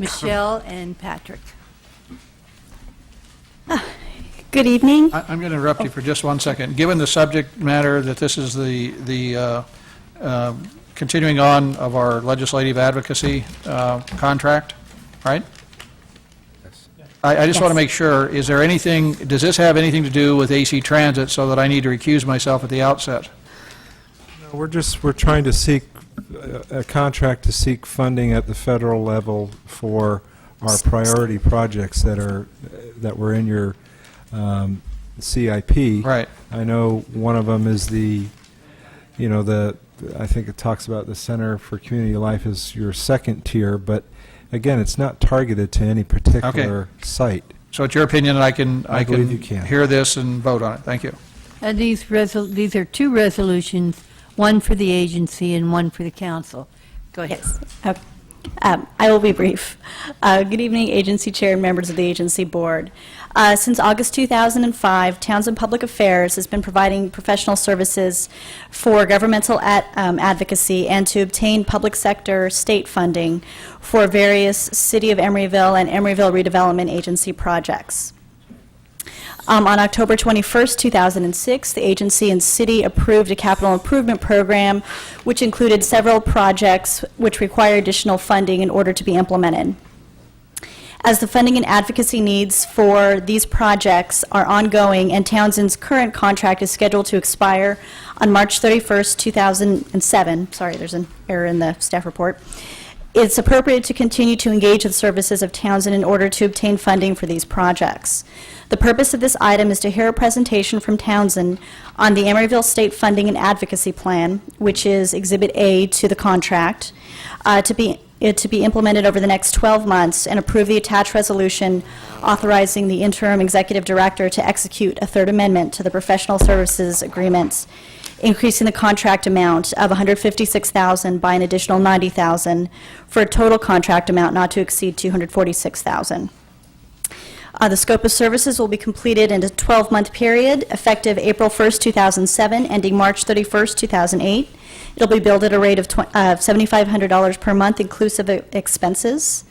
Michelle and Patrick. Good evening. I'm going to interrupt you for just 1 second. Given the subject matter that this is the continuing on of our legislative advocacy contract, right? I just want to make sure, is there anything, does this have anything to do with AC Transit so that I need to recuse myself at the outset? No, we're trying to seek a contract to seek funding at the federal level for our priority projects that were in your CIP. Right. I know one of them is I think it talks about the Center for Community Life as your second tier, but again, it's not targeted to any particular site. So it's your opinion that I believe you can. hear this and vote on it. Thank you. These are two resolutions, one for the agency and one for the council. Go ahead. Yes. Okay. I will be brief. Good evening, agency chair and members of the agency board. Since August 2005, Townsend Public Affairs has been providing professional services for governmental advocacy and to obtain public sector state funding for various City of Emeryville and Emeryville redevelopment agency projects. On October 21st, 2006, the agency and city approved a capital improvement program which included several projects which require additional funding in order to be implemented. As the funding and advocacy needs for these projects are ongoing and Townsend's current contract is scheduled to expire on March 31st, 2007, sorry, there's an error in the staff report, it's appropriate to continue to engage the services of Townsend in order to obtain funding for these projects. The purpose of this item is to hear a presentation from Townsend on the Emeryville State Funding and Advocacy Plan, which is Exhibit A to the contract, to be implemented over the next 12 months, and approve the attached resolution authorizing the interim executive director to execute a third amendment to the professional services agreements, increasing the contract amount of $156,000 by an additional $90,000 for a total contract amount not to exceed $246,000. The scope of services will be completed in a 12-month period, effective April 1st, 2007, ending March 31st, 2008. It'll be billed at a rate of $7,500 per month, inclusive of expenses.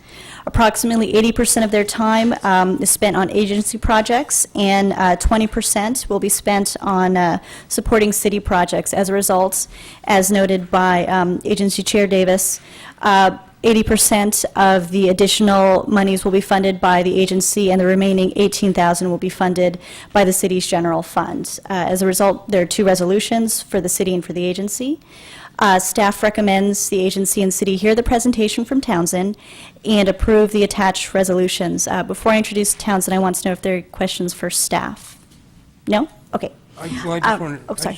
Approximately 80% of their time is spent on agency projects, and 20% will be spent on supporting city projects. As a result, as noted by Agency Chair Davis, 80% of the additional monies will be funded by the agency, and the remaining $18,000 will be funded by the city's general fund. As a result, there are two resolutions for the city and for the agency. Staff recommends the agency and city hear the presentation from Townsend and approve the attached resolutions. Before I introduce Townsend, I want to know if there are questions for staff. No? Okay. I just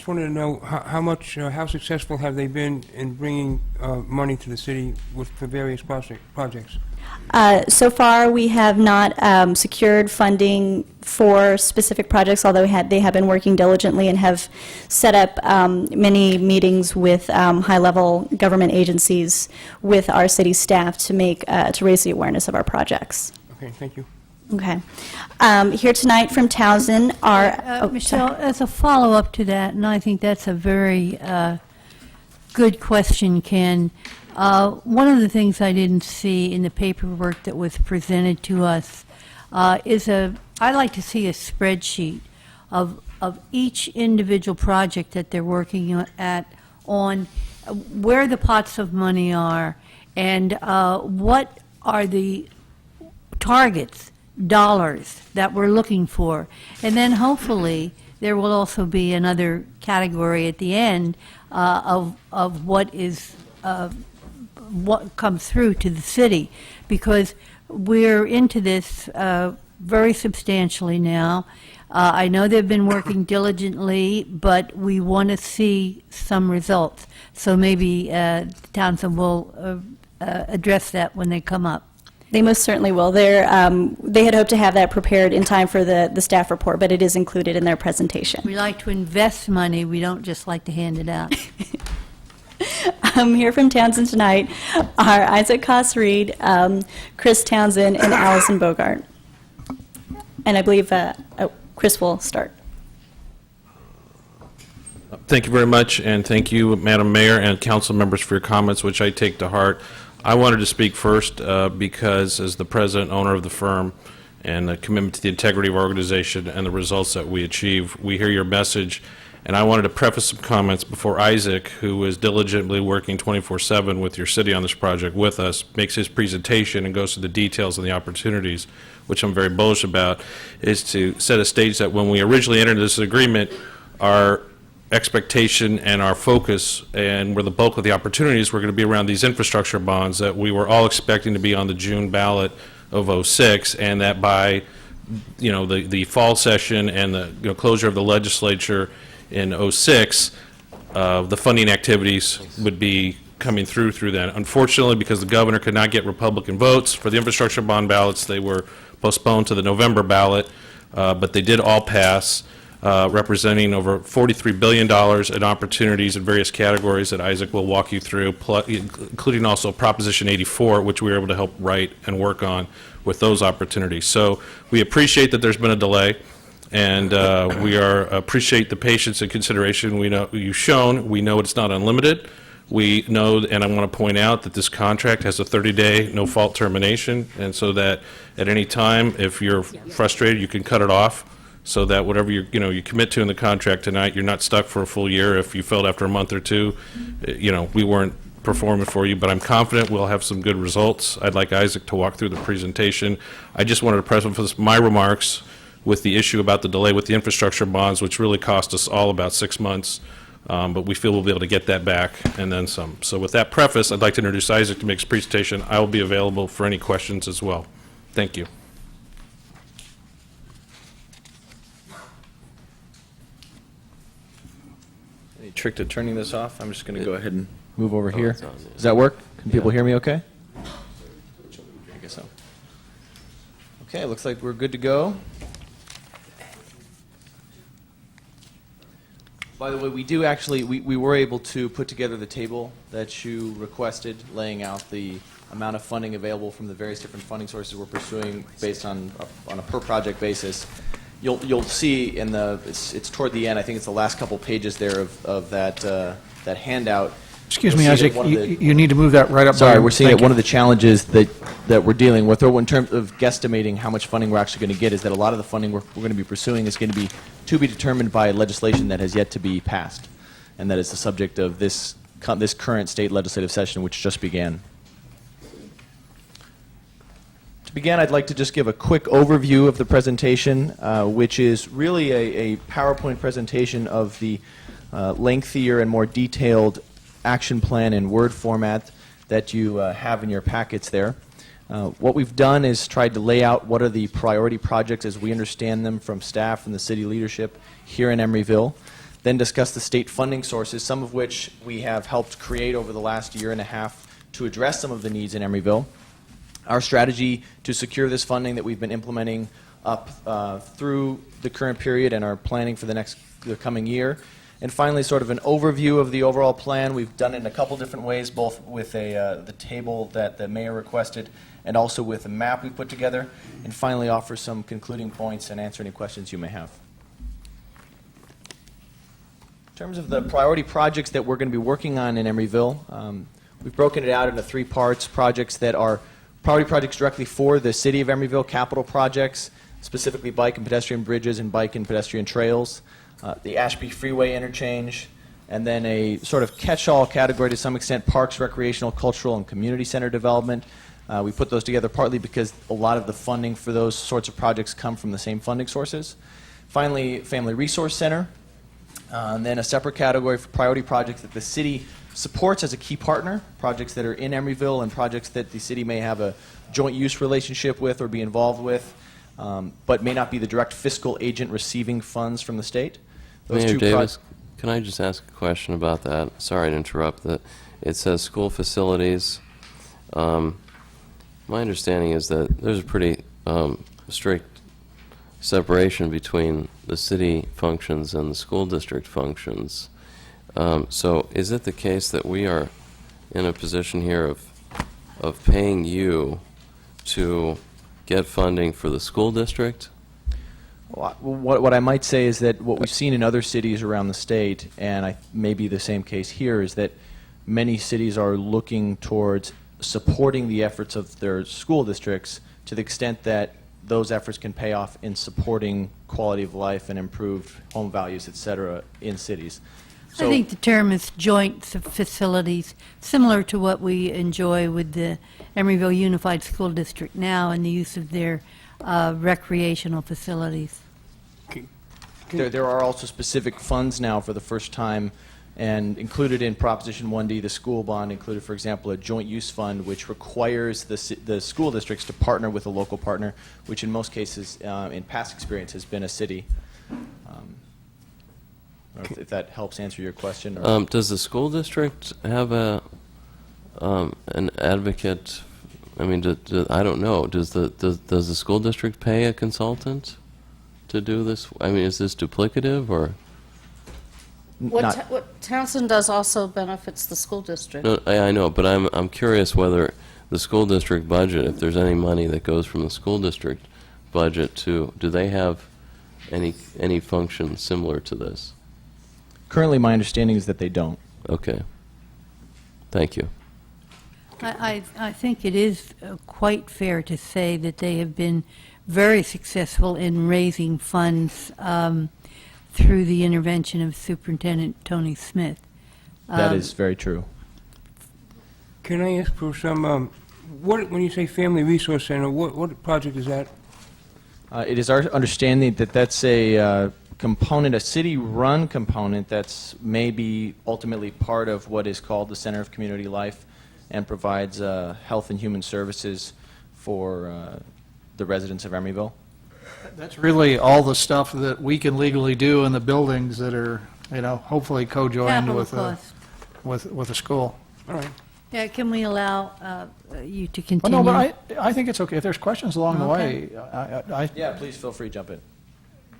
wanted to know how successful have they been in bringing money to the city for various projects? So far, we have not secured funding for specific projects, although they have been working diligently and have set up many meetings with high-level government agencies with our city staff to raise the awareness of our projects. Okay, thank you. Okay. Here tonight from Townsend are... Michelle, as a follow-up to that, and I think that's a very good question, Ken. One of the things I didn't see in the paperwork that was presented to us is I'd like to see a spreadsheet of each individual project that they're working on where the pots of money are, and what are the targets, dollars that we're looking for. And then hopefully there will also be another category at the end of what is what comes through to the city, because we're into this very substantially now. I know they've been working diligently, but we want to see some results. So maybe Townsend will address that when they come up. They most certainly will. They had hoped to have that prepared in time for the staff report, but it is included in their presentation. We like to invest money. We don't just like to hand it out. Here from Townsend tonight are Isaac Koss-Reed, Chris Townsend, and Allison Bogart. And I believe Chris will start. Thank you very much, and thank you, Madam Mayor and council members, for your comments, which I take to heart. I wanted to speak first because as the president, owner of the firm, and a commitment to the integrity of our organization and the results that we achieve, we hear your message. And I wanted to preface some comments before Isaac, who is diligently working 24/7 with your city on this project with us, makes his presentation and goes to the details and the opportunities, which I'm very bullish about, is to set a stage that when we originally entered this agreement, our expectation and our focus and where the bulk of the opportunities were going to be around these infrastructure bonds that we were all expecting to be on the June ballot of '06, and that by the fall session and the closure of the legislature in '06, the funding activities would be coming through that. Unfortunately, because the governor could not get Republican votes for the infrastructure bond ballots, they were postponed to the November ballot, but they did all pass, representing over $43 billion in opportunities in various categories that Isaac will walk you through, including also Proposition 84, which we were able to help write and work on with those opportunities. So we appreciate that there's been a delay, and we appreciate the patience and consideration we know you've shown. We know it's not unlimited. We know, and I want to point out that this contract has a 30-day no-fault termination, and so that at any time, if you're frustrated, you can cut it off, so that whatever you commit to in the contract tonight, you're not stuck for a full year. If you failed after a month or two, we weren't performing for you, but I'm confident we'll have some good results. I'd like Isaac to walk through the presentation. I just wanted to preface my remarks with the issue about the delay with the infrastructure bonds, which really cost us all about 6 months, but we feel we'll be able to get that back and then some. So with that preface, I'd like to introduce Isaac to make his presentation. I will be available for any questions as well. Thank you. Any trick to turning this off? I'm just going to go ahead and move over here. Does that work? Can people hear me okay? I guess so. Okay, looks like we're good to go. By the way, we were able to put together the table that you requested, laying out the amount of funding available from the various different funding sources we're pursuing based on a per project basis. You'll see in it's toward the end. I think it's the last couple pages there of that handout. Excuse me, Isaac, you need to move that right up. Sorry, we're seeing that one of the challenges that we're dealing with, or in terms of guesstimating how much funding we're actually going to get, is that a lot of the funding we're going to be pursuing is going to be determined by legislation that has yet to be passed, and that is the subject of this current state legislative session, which just began. To begin, I'd like to just give a quick overview of the presentation, which is really a PowerPoint presentation of the lengthier and more detailed action plan in Word format that you have in your packets there. What we've done is tried to lay out what are the priority projects as we understand them from staff and the city leadership here in Emeryville, then discuss the state funding sources, some of which we have helped create over the last year and a half to address some of the needs in Emeryville, our strategy to secure this funding that we've been implementing up through the current period and are planning for the coming year. And finally, sort of an overview of the overall plan. We've done it in a couple different ways, both with the table that the mayor requested and also with a map we put together. And finally, offer some concluding points and answer any questions you may have. In terms of the priority projects that we're going to be working on in Emeryville, we've broken it out into 3 parts: projects that are priority projects directly for the city of Emeryville, capital projects, specifically bike and pedestrian bridges and bike and pedestrian trails, the Ashby Freeway interchange, and then a sort of catch-all category to some extent, parks, recreational, cultural, and community center development. We put those together partly because a lot of the funding for those sorts of projects come from the same funding sources. Finally, Family Resource Center, and then a separate category for priority projects that the city supports as a key partner, projects that are in Emeryville and projects that the city may have a joint use relationship with or be involved with, but may not be the direct fiscal agent receiving funds from the state. Mayor Davis, can I just ask a question about that? Sorry to interrupt. It says school facilities. My understanding is that there's a pretty strict separation between the city functions and the school district functions. So is it the case that we are in a position here of paying you to get funding for the school district? What I might say is that what we've seen in other cities around the state, and may be the same case here, is that many cities are looking towards supporting the efforts of their school districts to the extent that those efforts can pay off in supporting quality of life and improved home values, et cetera, in cities. I think the term is joint facilities, similar to what we enjoy with the Emeryville Unified School District now and the use of their recreational facilities. There are also specific funds now for the first time, and included in Proposition 1D, the school bond included, for example, a joint use fund which requires the school districts to partner with a local partner, which in most cases, in past experience, has been a city. I don't know if that helps answer your question. Or Does the school district have an advocate? I mean, I don't know. Does the school district pay a consultant to do this? I mean, is this duplicative or? What Townsend does also benefits the school district. No, I know, but I'm curious whether the school district budget, if there's any money that goes from the school district budget to, do they have any function similar to this? Currently, my understanding is that they don't. Okay. Thank you. I think it is quite fair to say that they have been very successful in raising funds through the intervention of Superintendent Tony Smith. That is very true. Can I ask for some, when you say Family Resource Center, what project is that? It is our understanding that that's a component, a city-run component that's maybe ultimately part of what is called the Center of Community Life and provides health and human services for the residents of Emeryville. That's really all the stuff that we can legally do in the buildings that are, hopefully co-joined Capital with cost. with a school. All right. Yeah, can we allow you to Oh, continue? no, but I think it's okay. If there's questions along the Okay. way, Yeah, please feel free to jump in.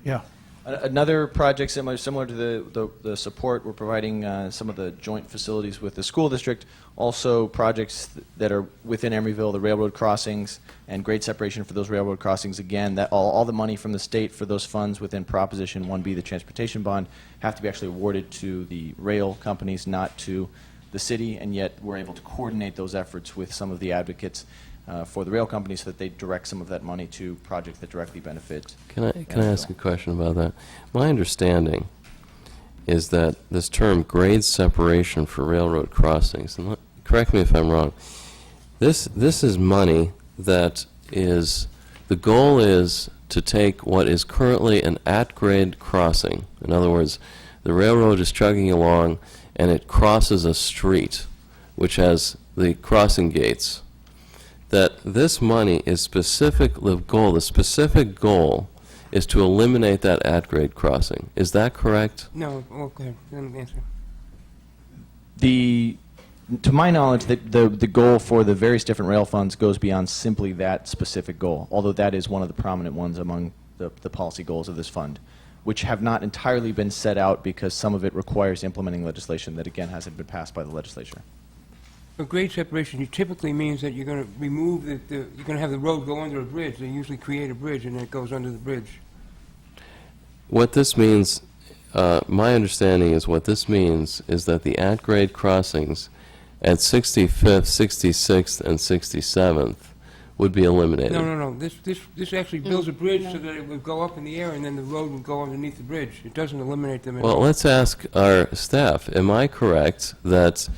yeah. Another project similar to the support, we're providing some of the joint facilities with the school district, also projects that are within Emeryville, the railroad crossings, and grade separation for those railroad crossings. Again, that all the money from the state for those funds within Proposition 1B, the transportation bond, have to be actually awarded to the rail companies, not to the city, and yet we're able to coordinate those efforts with some of the advocates for the rail companies so that they direct some of that money to projects that directly benefit. Can I ask a question about that? My understanding is that this term grade separation for railroad crossings, and correct me if I'm wrong, this is money that is, the goal is to take what is currently an at-grade crossing. In other words, the railroad is chugging along and it crosses a street which has the crossing gates. That this money is the specific goal is to eliminate that at-grade crossing. Is that correct? No, okay, let me answer. To my knowledge, the goal for the various different rail funds goes beyond simply that specific goal, although that is one of the prominent ones among the policy goals of this fund, which have not entirely been set out because some of it requires implementing legislation that, again, hasn't been passed by the legislature. For grade separation, typically means that you're going to remove you're going to have the road go under a bridge. They usually create a bridge and then it goes under the bridge. What this means, my understanding is what this means is that the at-grade crossings at 65th, 66th, and 67th would be eliminated. No. This actually builds a bridge so that it would go up in the air and then the road would go underneath the bridge. It doesn't eliminate them at Well, all. let's ask our staff. Am I correct that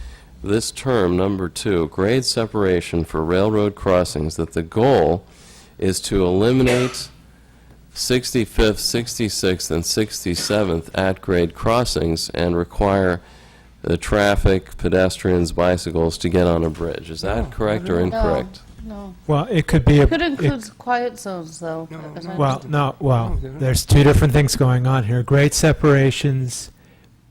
this term, number 2, grade separation for railroad crossings, that the goal is to eliminate 65th, 66th, and 67th at-grade crossings and require the traffic, pedestrians, bicycles to get on a bridge? Is that correct or incorrect? No. Well, it could be a... Could include quiet zones, though. as I understand. There's two different things going on here. Grade separations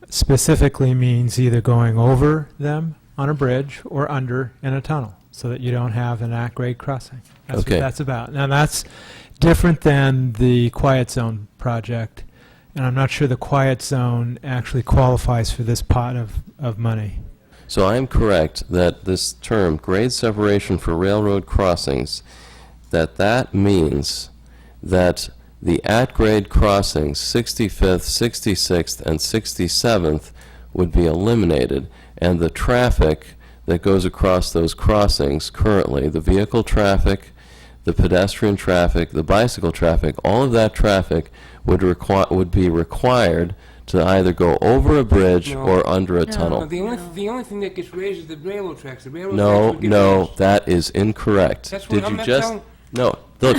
specifically means either going over them on a bridge or under in a tunnel, so that you don't have an at-grade crossing. That's Okay. what that's about. Now, that's different than the quiet zone project, and I'm not sure the quiet zone actually qualifies for this pot of money. So I'm correct that this term, grade separation for railroad crossings, that means that the at-grade crossings, 65th, 66th, and 67th, would be eliminated, and the traffic that goes across those crossings currently, the vehicle traffic, the pedestrian traffic, the bicycle traffic, all of that traffic would be required to either go over a bridge No. or under a No. tunnel. The only thing that gets raised is the railroad tracks. The railroad No, tracks would get no, raised. that is incorrect. That's what Did I'm you not just? telling- No, look,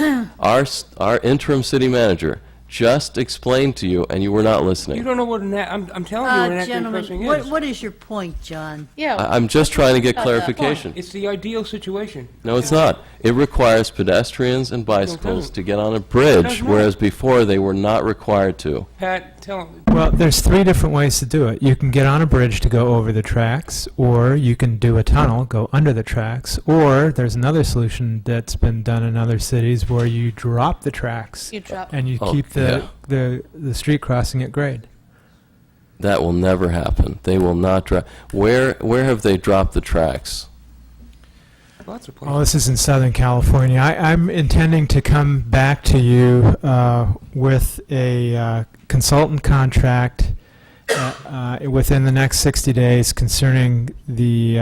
our interim city manager just explained to you, and you were not You listening. don't know what I'm telling you what an active crossing Gentlemen, is. what is your point, John? Yeah. I'm just trying to get Got that. clarification. It's the ideal situation. No, it's not. It requires pedestrians and bicycles doesn't. to get on a It bridge, does not. whereas before they were not required to. Pat, tell him. Well, there's three different ways to do it. You can get on a bridge to go over the tracks, or you can do a tunnel, go under the tracks, or there's another solution that's been done in other cities where you drop the tracks You drop. and you Oh, keep the street crossing at grade. That will never happen. They will not drop. Where have they dropped the tracks? Lots of Oh, places. this is in Southern California. I'm intending to come back to you with a consultant contract within the next 60 days concerning the,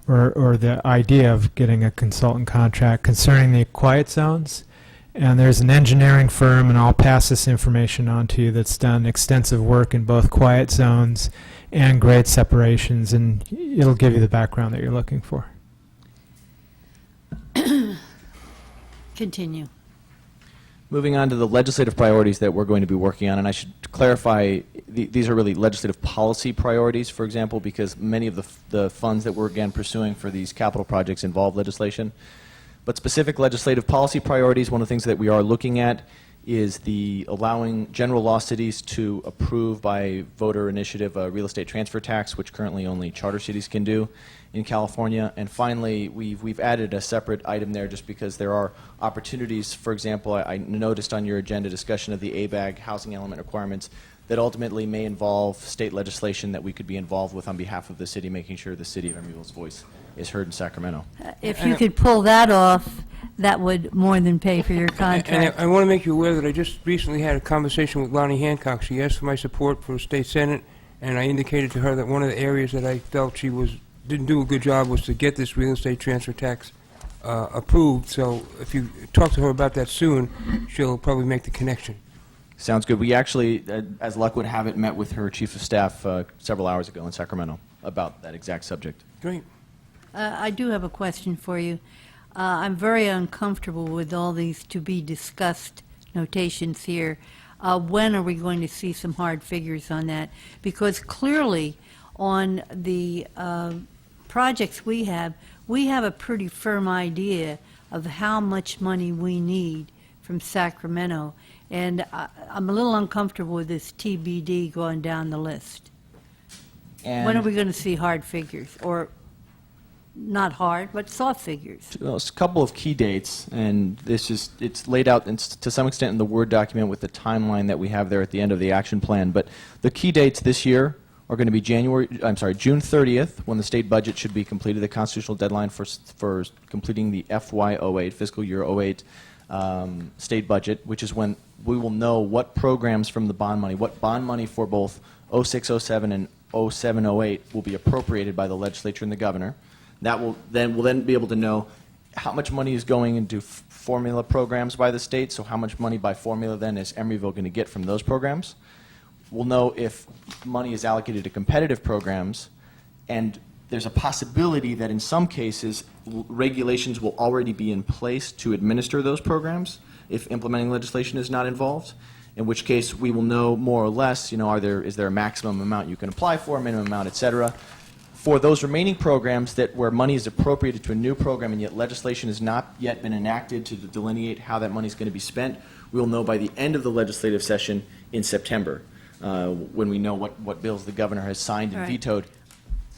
or the idea of getting a consultant contract concerning the quiet zones. And there's an engineering firm, and I'll pass this information on to you, that's done extensive work in both quiet zones and grade separations, and it'll give you the background that you're looking for. Continue. Moving on to the legislative priorities that we're going to be working on, and I should clarify, these are really legislative policy priorities, for example, because many of the funds that we're again pursuing for these capital projects involve legislation. But specific legislative policy priorities, one of the things that we are looking at is the allowing general law cities to approve by voter initiative a real estate transfer tax, which currently only charter cities can do in California. And finally, we've added a separate item there just because there are opportunities. For example, I noticed on your agenda discussion of the ABAG housing element requirements that ultimately may involve state legislation that we could be involved with on behalf of the city, making sure the city of Emeryville's voice is heard in Sacramento. If you could pull that off, that would more than pay for your And contract. I want to make you aware that I just recently had a conversation with Lonnie Hancock. She asked for my support for state senate, and I indicated to her that one of the areas that I felt she didn't do a good job was to get this real estate transfer tax approved. So if you talk to her about that soon, she'll probably make the connection. Sounds good. We actually, as luck would have it, met with her chief of staff several hours ago in Sacramento about that exact subject. Great. I do have a question for you. I'm very uncomfortable with all these to-be-discussed notations here. When are we going to see some hard figures on that? Because clearly, on the projects we have a pretty firm idea of how much money we need from Sacramento. And I'm a little uncomfortable with this TBD going down the list. And When are we going to see hard figures? Or not hard, but soft figures? Well, it's a couple of key dates, and it's laid out to some extent in the Word document with the timeline that we have there at the end of the action plan. But the key dates this year are going to be June 30th, when the state budget should be completed, the constitutional deadline for completing the FY08, fiscal year 08 state budget, which is when we will know what programs from the bond money for both 06-07 and 07-08 will be appropriated by the legislature and the governor. That will then be able to know how much money is going into formula programs by the state, so how much money by formula then is Emeryville going to get from those programs. We'll know if money is allocated to competitive programs, and there's a possibility that in some cases regulations will already be in place to administer those programs if implementing legislation is not involved, in which case we will know more or less, is there a maximum amount you can apply for, minimum amount, et cetera. For those remaining programs where money is appropriated to a new program and yet legislation has not yet been enacted to delineate how that money is going to be spent, we'll know by the end of the legislative session in September, when we know what bills the governor has signed and Right. vetoed.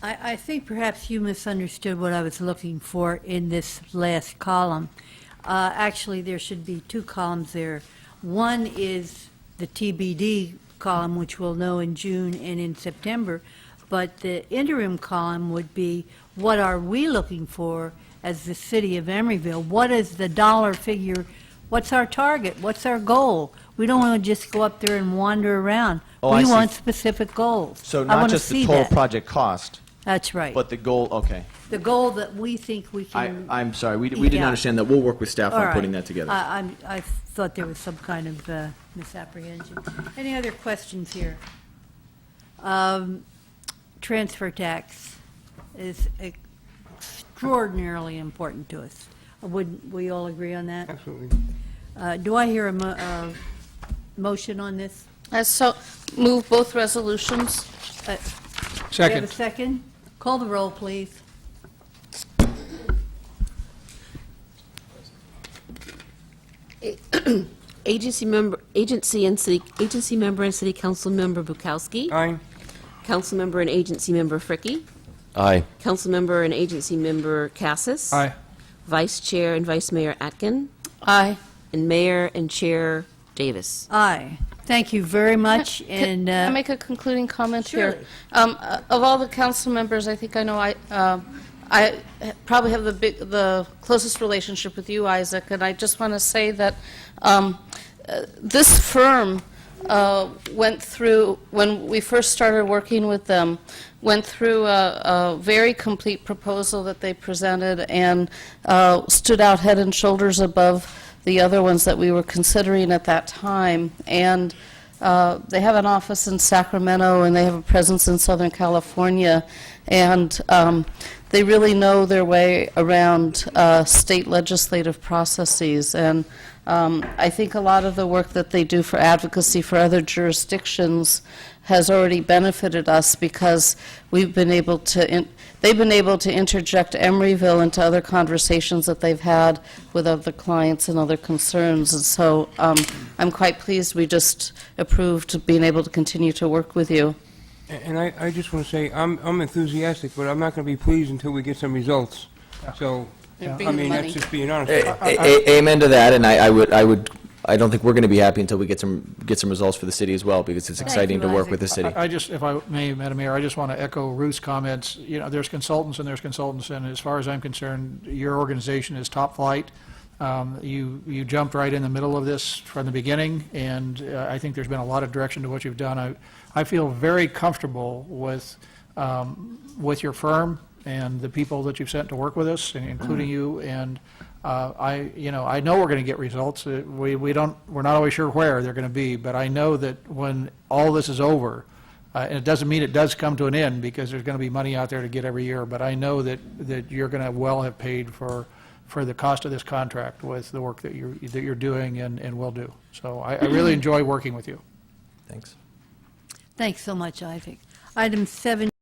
I think perhaps you misunderstood what I was looking for in this last column. Actually, there should be two columns there. One is the TBD column, which we'll know in June and in September, but the interim column would be, what are we looking for as the city of Emeryville? What is the dollar figure? What's our target? What's our goal? We don't want to just go up there and wander around. Oh, I We see. want specific goals. So I not wanna just the see total that. project cost, That's right. But the goal, okay. The goal that we think we can... I'm sorry, we eke didn't out. understand that. We'll work with staff All on right. putting that together. I thought there was some kind of misapprehension. Any other questions here? Transfer tax is extraordinarily important to us. Would we all agree on that? Absolutely. Do I hear a motion on this? So move both resolutions. Do we have Second. a second? Call the roll, please. Agency member and city council member Bukowski. Aye. Council member and agency member Fricke. Aye. Council member and agency member Cassis. Aye. Vice chair and vice mayor Atkin. Aye. And mayor and chair Davis. Aye. Thank you very much, and... Can I make a concluding comment Sure. here? Of all the council members, I think I know I probably have the closest relationship with you, Isaac, and I just want to say that this firm went through, when we first started working with them, went through a very complete proposal that they presented and stood out head and shoulders above the other ones that we were considering at that time. And they have an office in Sacramento, and they have a presence in Southern California. And they really know their way around state legislative processes. And I think a lot of the work that they do for advocacy for other jurisdictions has already benefited us because we've been able to, they've been able to interject Emeryville into other conversations that they've had with other clients and other concerns. And so I'm quite pleased we just approved being able to continue to work with you. And I just want to say, I'm enthusiastic, but I'm not going to be pleased until we get some results. So, And I being mean, money. that's just being honest. Amen to that, and I don't think we're going to be happy until we get some results for the city as well, because it's exciting to work with the city. I just, if I may, Madam Mayor, I just want to echo Ruth's comments. You know, there's consultants and there's consultants, and as far as I'm concerned, your organization is top flight. You jumped right in the middle of this from the beginning, and I think there's been a lot of direction to what you've done. I feel very comfortable with your firm and the people that you've sent to work with us, including you, and I know we're going to get results. We're not always sure where they're going to be, but I know that when all this is over, and it doesn't mean it does come to an end, because there's going to be money out there to get every year, but I know that you're going to well have paid for the cost of this contract with the work that you're doing and will do. So I really enjoy working with you. Thanks. Thanks so much, Isaac. Item 7.